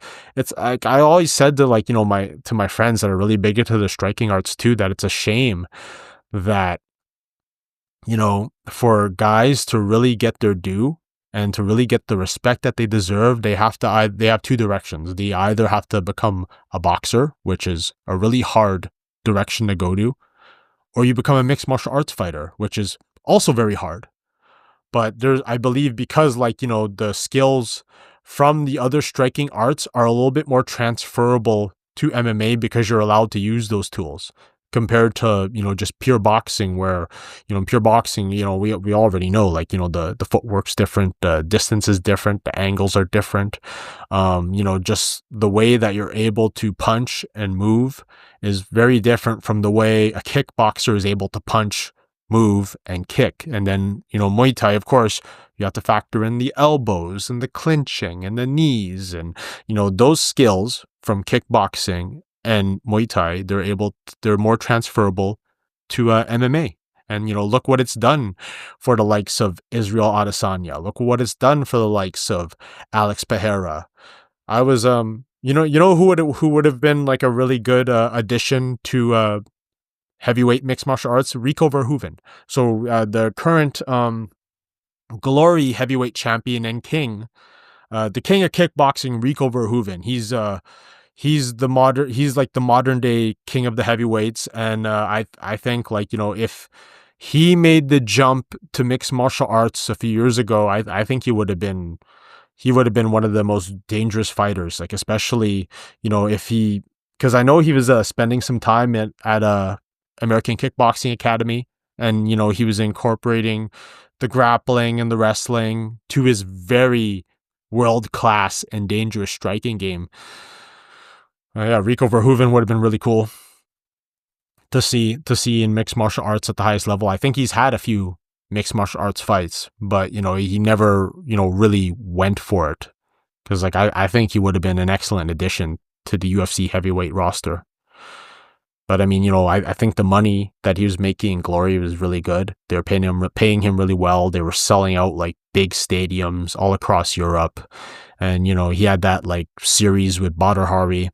Speaker 4: like I always said to like, to my friends that are really big into the striking arts too, that it's a shame that, for guys to really get their due and to really get the respect that they deserve, they have two directions. They either have to become a boxer, which is a really hard direction to go to, or you become a mixed martial arts fighter, which is also very hard. But I believe because the skills from the other striking arts are a little bit more transferable to MMA because you're allowed to use those tools compared to, just pure boxing where, in pure boxing, we already know, the footwork's different, the distance is different, the angles are different. Just the way that you're able to punch and move is very different from the way a kickboxer is able to punch, move, and kick. And then, Muay Thai, of course, you have to factor in the elbows and the clinching and the knees and, those skills from kickboxing and Muay Thai, they're more transferable to MMA. And, look what it's done for the likes of Israel Adesanya. Look what it's done for the likes of Alex Pereira. I was, who would have been like a really good addition to heavyweight mixed martial arts? Rico Verhoeven. So the current Glory heavyweight champion and king, the king of kickboxing, Rico Verhoeven. He's like the modern day king of the heavyweights, and I think if he made the jump to mixed martial arts a few years ago, I think he would have been one of the most dangerous fighters. Like especially because I know he was spending some time at a American Kickboxing Academy, and he was incorporating the grappling and the wrestling to his very world-class and dangerous striking game. Rico Verhoeven would have been really cool to see in mixed martial arts at the highest level. I think he's had a few mixed martial arts fights, but he never really went for it, because I think he would have been an excellent addition to the UFC heavyweight roster. But I mean, I think the money that he was making in Glory was really good. They were paying him really well. They were selling out like big stadiums all across Europe, and he had that series with Badr Hari,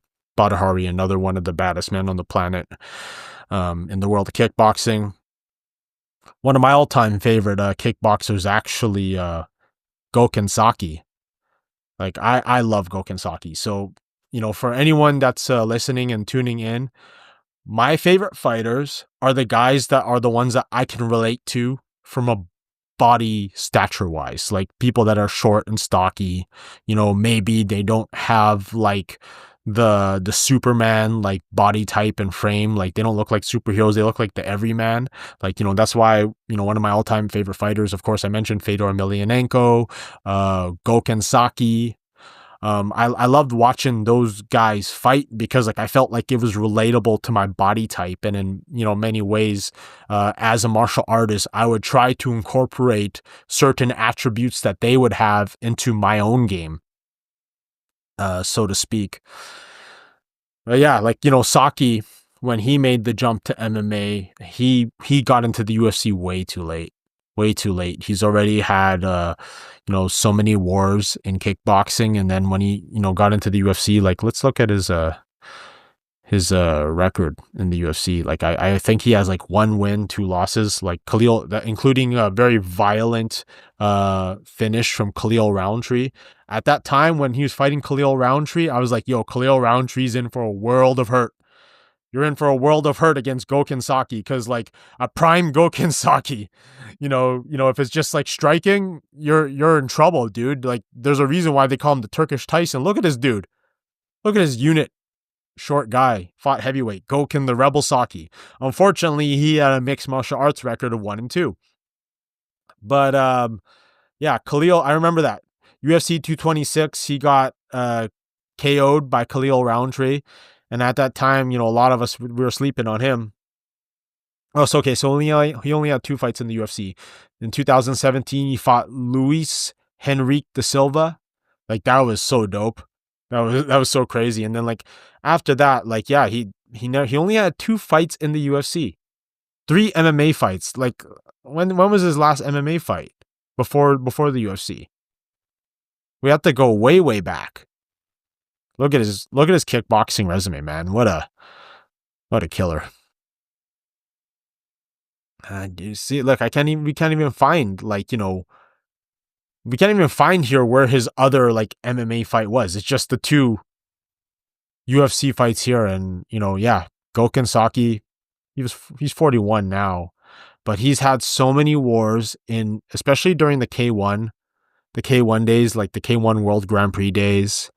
Speaker 4: another one of the baddest men on the planet, in the world of kickboxing. One of my all-time favorite kickboxers, actually, Gokhan Saki. I love Gokhan Saki. So, for anyone that's listening and tuning in, my favorite fighters are the guys that are the ones that I can relate to from a body stature wise, like people that are short and stocky. Maybe they don't have the Superman body type and frame. They don't look like superheroes. They look like the everyman. That's why, one of my all-time favorite fighters, of course, I mentioned Fedor Emelianenko, Gokhan Saki. I loved watching those guys fight because I felt like it was relatable to my body type. And in, many ways, as a martial artist, I would try to incorporate certain attributes that they would have into my own game, so to speak. Saki, when he made the jump to MMA, he got into the UFC way too late. He's already had, so many wars in kickboxing. And then when he, got into the UFC, let's look at his record in the UFC. I think he has 1 win, 2 losses, Khalil, including a very violent finish from Khalil Roundtree. At that time when he was fighting Khalil Roundtree, I was like, yo, Khalil Roundtree's in for a world of hurt. You're in for a world of hurt against Gokhan Saki, because a prime Gokhan Saki, if it's just striking, you're in trouble, dude. There's a reason why they call him the Turkish Tyson. Look at this dude. Look at his unit. Short guy, fought heavyweight, Gokhan the Rebel Saki. Unfortunately, he had a mixed martial arts record of 1-2. But Khalil, I remember that. UFC 226, he got KO'd by Khalil Roundtree. And at that time, a lot of us, we were sleeping on him. Oh, so okay. So he only had 2 fights in the UFC. In 2017, he fought Luis Henrique da Silva. That was so dope. That was so crazy. And then after that, he only had 2 fights in the UFC. 3 MMA fights. When was his last MMA fight before the UFC? We have to go way, way back. Look at his kickboxing resume, man. What a killer. You see, look, we can't even find, like, we can't even find here where his other, like, MMA fight was. It's just the 2 UFC fights here, and, Gokhan Saki, he's 41 now, but he's had so many wars especially during the K1 days, like the K1 World Grand Prix days,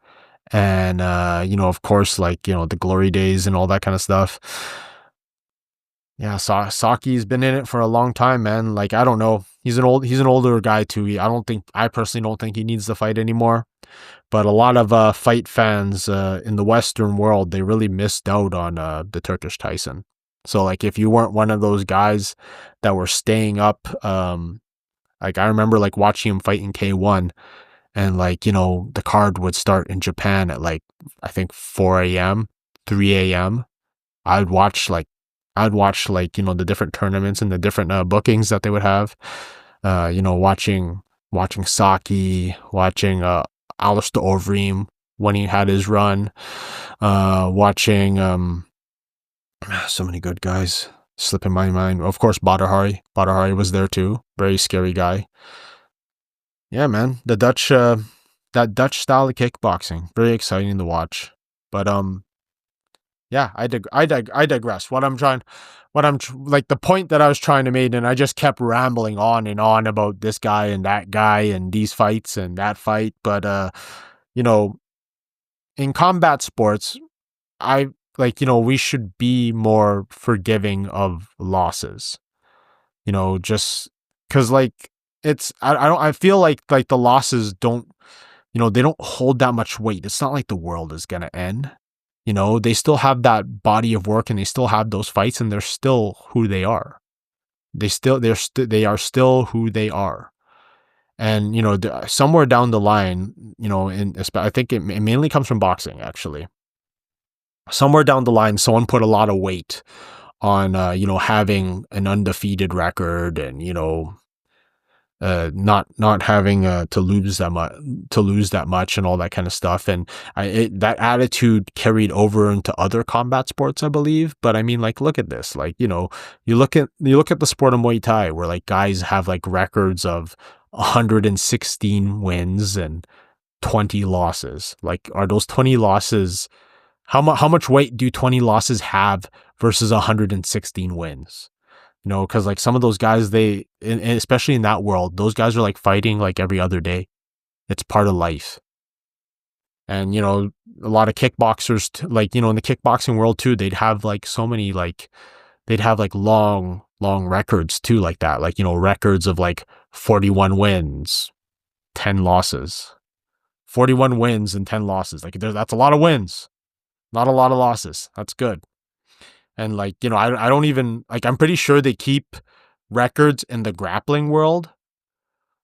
Speaker 4: and, of course, like, the Glory days and all that kind of stuff. Yeah, Saki's been in it for a long time, man. Like, I don't know. He's an older guy too. I personally don't think he needs to fight anymore. But a lot of fight fans in the Western world, they really missed out on the Turkish Tyson. So, like, if you weren't one of those guys that were staying up, like, I remember, like, watching him fight in K1, and, like, the card would start in Japan at, like, I think 4 a.m., 3 a.m. I'd watch the different tournaments and the different bookings that they would have. Watching Saki, watching Alistair Overeem when he had his run, watching so many good guys slip in my mind. Of course, Badr Hari. Badr Hari was there too. Very scary guy. Yeah, man. The Dutch, that Dutch style of kickboxing, very exciting to watch. But yeah, I digress. The point that I was trying to make, and I just kept rambling on and on about this guy and that guy and these fights and that fight. But, in combat sports, we should be more forgiving of losses, just because, like, I feel like the losses don't, they don't hold that much weight. It's not like the world is going to end. They still have that body of work, and they still have those fights, and they're still who they are. They are still who they are. And, somewhere down the line, I think it mainly comes from boxing, actually. Somewhere down the line, someone put a lot of weight on, having an undefeated record, and, not having to lose that much and all that kind of stuff, and that attitude carried over into other combat sports, I believe. But I mean, like, look at this, like, you look at the sport of Muay Thai, where, like, guys have, like, records of 116 wins and 20 losses. Like, are those 20 losses, how much weight do 20 losses have versus 116 wins? Because, like, some of those guys, especially in that world, those guys are, like, fighting, like, every other day. It's part of life. And, a lot of kickboxers, like, in the kickboxing world too, they'd have, like, so many, like, long records too, like that. Like, records of, like, 41 wins, 10 losses. 41 wins and 10 losses. Like, that's a lot of wins. Not a lot of losses. That's good. And, like, I don't even, like, I'm pretty sure they keep records in the grappling world,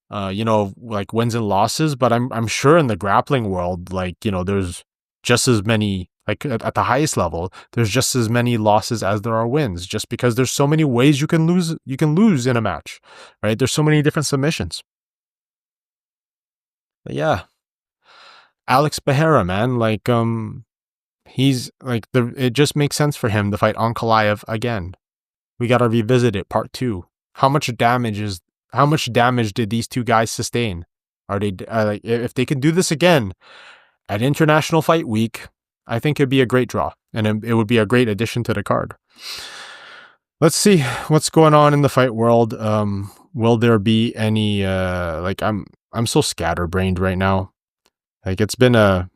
Speaker 4: like, wins and losses, but I'm sure in the grappling world, like, there's just as many, like, at the highest level, there's just as many losses as there are wins, just because there's so many ways you can lose in a match, right? There's so many different submissions. But yeah, Alex Pereira, man, like, he's, like, it just makes sense for him to fight Ankalaev again. We got to revisit it, part 2. How much damage did these two guys sustain? Are they, like, if they can do this again at International Fight Week, I think it'd be a great draw, and it would be a great addition to the card. Let's see what's going on in the fight world. Will there be any, like, I'm so scatterbrained right now. Like, it's been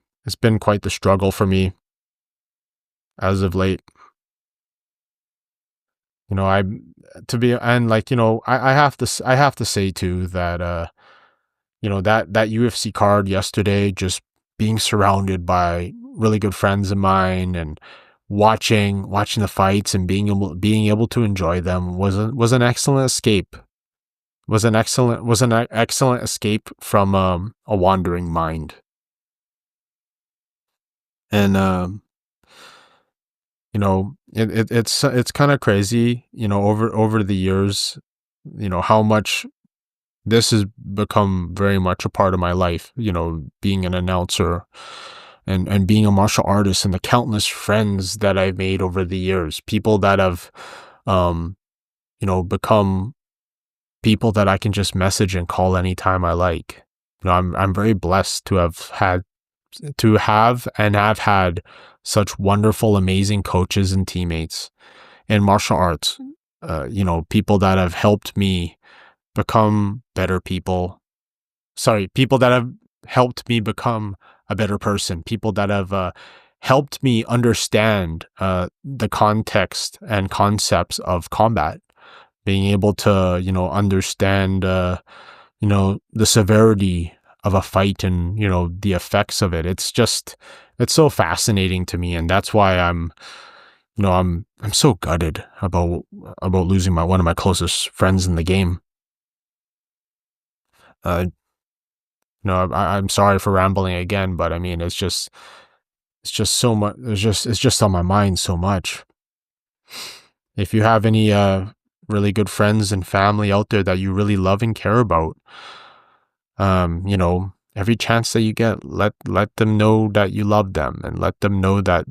Speaker 4: quite the struggle for me as of late. I have to say too that, that UFC card yesterday, just being surrounded by really good friends of mine and watching the fights and being able to enjoy them was an excellent escape. Was an excellent escape from a wandering mind. And it's kind of crazy, over the years, how much this has become very much a part of my life, being an announcer and being a martial artist, and the countless friends that I've made over the years, people that have, become people that I can just message and call anytime I like. I'm very blessed to have had such wonderful, amazing coaches and teammates in martial arts. People that have helped me become better people. Sorry, people that have helped me become a better person. People that have helped me understand the context and concepts of combat. Being able to, understand, the severity of a fight and, the effects of it. It's so fascinating to me. And that's why I'm so gutted about losing one of my closest friends in the game. I'm sorry for rambling again, but I mean, it's just so much. It's just on my mind so much. If you have any, really good friends and family out there that you really love and care about, every chance that you get, let them know that you love them and let them know that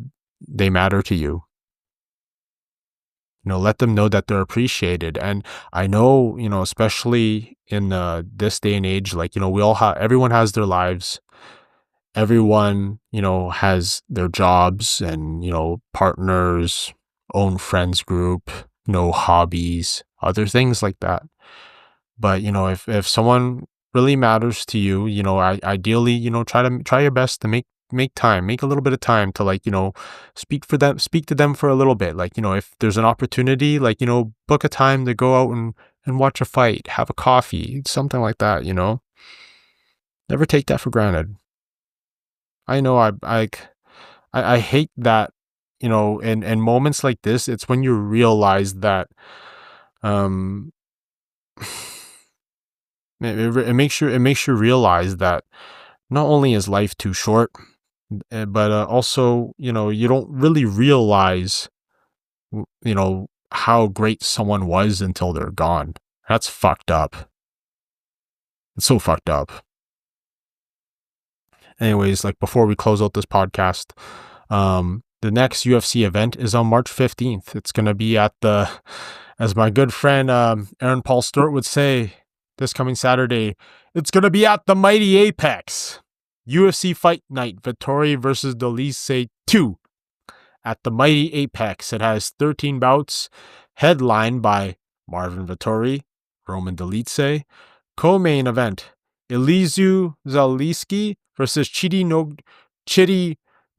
Speaker 4: they matter to you. Let them know that they're appreciated. And I know, especially in this day and age, like, everyone has their lives. Everyone, has their jobs and, partners, own friends group, hobbies, other things like that. But, if someone really matters to you, ideally, try your best to make time, make a little bit of time to, like, speak to them for a little bit. Like, if there's an opportunity, like, book a time to go out and watch a fight, have a coffee, something like that, never take that for granted. I know I hate that, in moments like this, it's when you realize that, it makes you realize that not only is life too short, but also, you don't really realize, how great someone was until they're gone. That's fucked up. It's so fucked up. Anyways, like, before we close out this podcast, the next UFC event is on March 15th. It's going to be at as my good friend Aaron Paul Stewart would say, this coming Saturday, it's going to be at the Mighty Apex. UFC Fight Night, Ventura versus Dolce 2 at the Mighty Apex. It has 13 bouts, headlined by Marvin Vettori, Roman Dolce. Co-main event, Elizeu Zaleski versus Chidi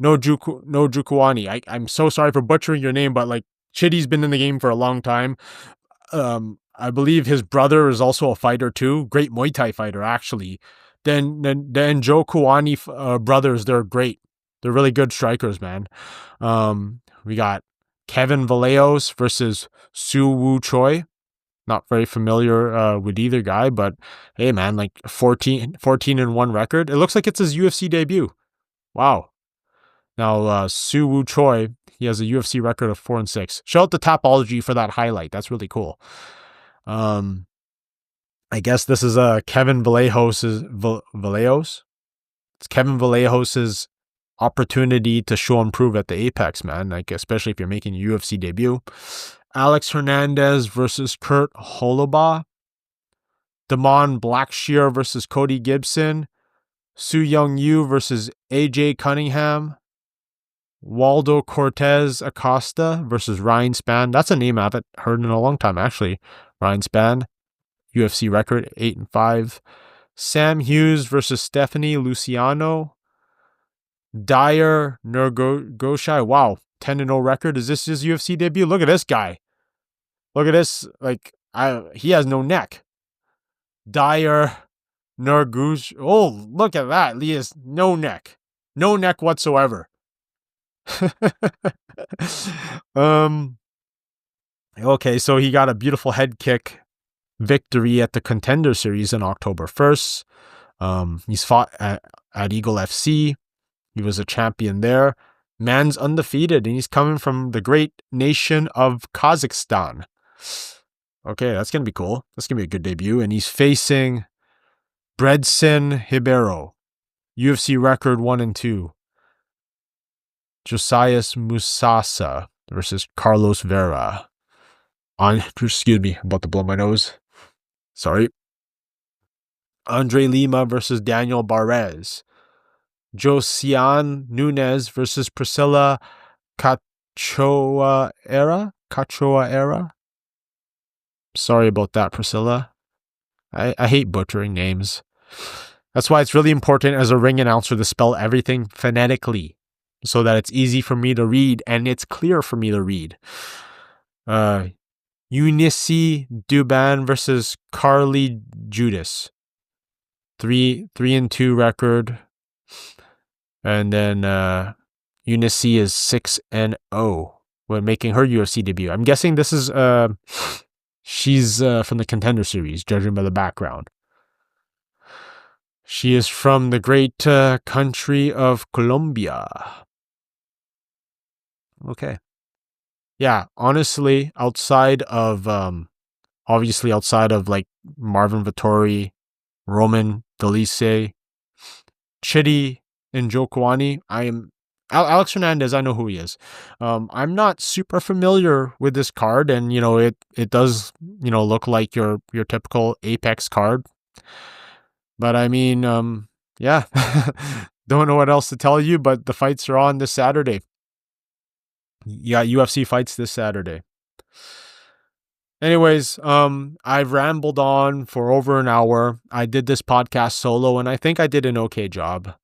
Speaker 4: Njokuani. I'm so sorry for butchering your name, but, like, Chidi's been in the game for a long time. I believe his brother is also a fighter too. Great Muay Thai fighter, actually. Then the Njokuani brothers, they're great. They're really good strikers, man. We got Kevin Vallejos versus Su Woo Choi. Not very familiar with either guy, but hey, man, like 14-1 record. It looks like it's his UFC debut. Wow. Now, Su Woo Choi, he has a UFC record of 4-6. Shout out to Tapology for that highlight. That's really cool. I guess this is Kevin Vallejos. It's Kevin Vallejos' opportunity to show and prove at the Apex, man. Like, especially if you're making your UFC debut. Alex Hernandez versus Kurt Holobaugh. Damon Blackshear versus Cody Gibson. Su Young Yu versus AJ Cunningham. Waldo Cortez Acosta versus Ryan Spann. That's a name I haven't heard in a long time, actually. Ryan Spann, UFC record 8-5. Sam Hughes versus Stephanie Luciano. Dyer Nurgoshai. Wow, 10-0 record. Is this his UFC debut? Look at this guy. Look at this. Like, he has no neck. Dyer Nurgosh. Oh, look at that. He has no neck. No neck whatsoever. Okay, so he got a beautiful head kick victory at the Contender Series on October 1st. He's fought at Eagle FC. He was a champion there. Man's undefeated, and he's coming from the great nation of Kazakhstan. Okay, that's going to be cool. That's going to be a good debut. And he's facing Bredson Ribeiro, UFC record 1-2. Josias Musasa versus Carlos Vera. Excuse me, I'm about to blow my nose. Sorry. Andre Lima versus Daniel Barrez. Josiane Nunes versus Priscilla Cachoeira. Sorry about that, Priscilla. I hate butchering names. That's why it's really important as a ring announcer to spell everything phonetically so that it's easy for me to read and it's clear for me to read. Eunice Duban versus Carly Judas. 3-2 record. And then Eunice is 6-0 when making her UFC debut. I'm guessing this is she's from the Contender Series, judging by the background. She is from the great country of Colombia. Okay. Yeah, honestly, outside of like Marvin Vettori, Roman Dolce, Chidi Njokuani, Alex Hernandez, I know who he is. I'm not super familiar with this card, and it does look like your typical Apex card. But I mean, yeah, don't know what else to tell you, but the fights are on this Saturday. You got UFC fights this Saturday. Anyways, I've rambled on for over an hour. I did this podcast solo, and I think I did an okay job.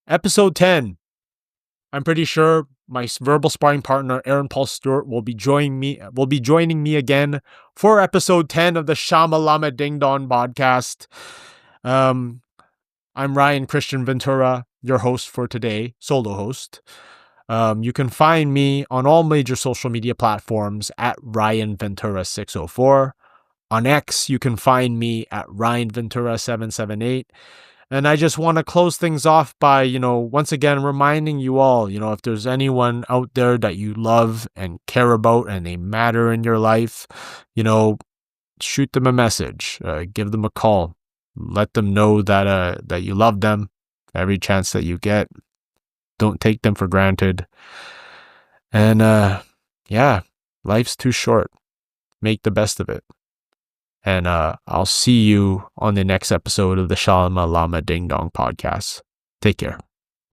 Speaker 4: Episode 10. I'm pretty sure my verbal sparring partner, Aaron Paul Stewart, will be joining me again for episode 10 of the Chama Llama Ding Dong podcast. I'm Ryan Christian Ventura, your host for today, solo host. You can find me on all major social media platforms at ryanventura604. On X, you can find me at ryanventura778. And I just want to close things off by, once again, reminding you all, if there's anyone out there that you love and care about and they matter in your life, shoot them a message, give them a call, let them know that you love them every chance that you get. Don't take them for granted. And, yeah, life's too short. Make the best of it. And I'll see you on the next episode of the Chama Llama Ding Dong podcast. Take care.